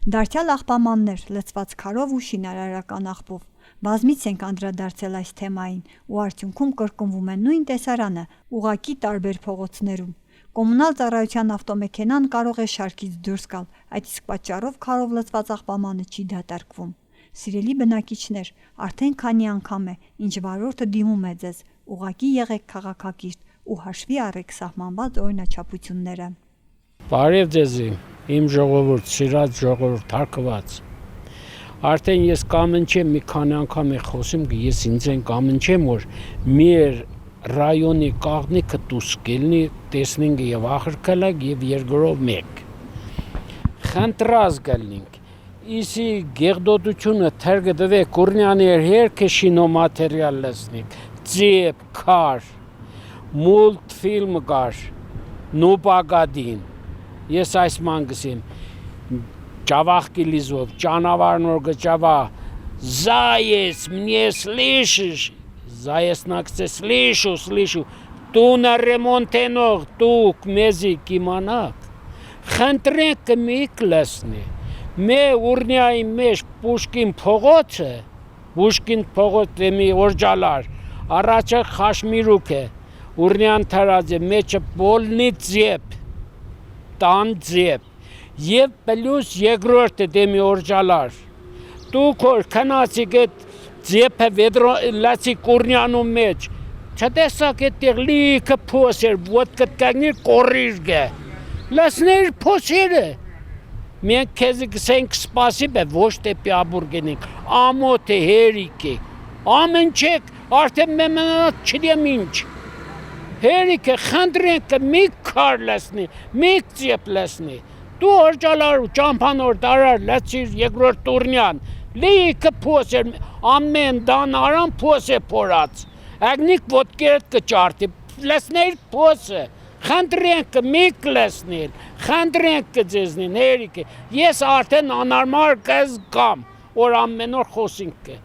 Դարձյալ աղբամաններ, լցված քարով ու շինարարական աղբով։ Բազմից ենք անդրադարձել այս թեմային ու արդյունքում կրկնվում է նույն տեսարանը ուղղակի տարբեր փողոցներում։ Կոմունալ ծառայության ավտոմեքենան կարող է շարքից դուրս գալ, այդ իսկ պատճառով քարով լցված աղբամանը չի դատարկվում։ Սիրելի բնակիչներ, արդեն քանի անգամ է, ինչ վարորդը դիմում է ձեզ, ուղղակի եղեք քաղաքակիրթ ու հաշվի առեք սահմանված օրինաչափությունները։ Բարև ձեզ, իմ ժողովուրդ, սիրած ժողովուրդ, հարգված։ Արդեն ես կամենչեմ մի քանի անգամ եմ խոսում, ես ինձ են կամենչեմ, որ մեր ռայոնի կաղնիքը դուրս գելնի, տեսնենք եւ ախրկալակ եւ երկրով մեկ։ Խնդրած գալինք, իսի գեղդոտությունը թերգդվե կուրնյանի հերքը շինոմատերիալ լսնիկ, ձեպ, քար, մուլտֆիլմ կար, նուպագադին, ես այս մանգսիմ, Чавах килизов, чанаварного чава, заяц, мне слышишь? Заяц наксе слышу, ту на ремонте ног, ту к мези киманак. Хантрек микласни, ме урняй меш Пушкин փողոցը, Пушкин փողոցը մի օրջալար, առաջը խաշմիրուկ է, урнян թարաձե, մեջը բոլնի ձեպ, տան ձեպ. Եվ պլյուս երկրորդը դեմի օրջալար, դուք որ քնացիք այդ ձեպը լացի կուրնյանում մեջ, չտեսակ այդտեղ լիքը փոսեր, ոդկը կագնիր կորիրգը, լասներ փոսերը, մենք քեզի գսենք սպասիբ է, ոչ թե պյաբուրգենենք, ամոտ է, հերիք է, ամեն չեք, արդեն մեմանատ չդեմ ինչ, հերիք է, խնդրենք մի քար լասնի, մի ձեպ լասնի, Դու օրջալար ու ճամփանոր տարար լացիր երկրորդ տուրնյան, լիքը փոսեր, ամեն դան արան փոս է փորած, ագնիկ ոտկերդ կճարտի, լսներ փոսը, խնդրենք միք լսնել, խնդրենք ձեզնին, հերիք է, ես արդեն անարմար կզ կամ, որ ամեն օր խոսինք է,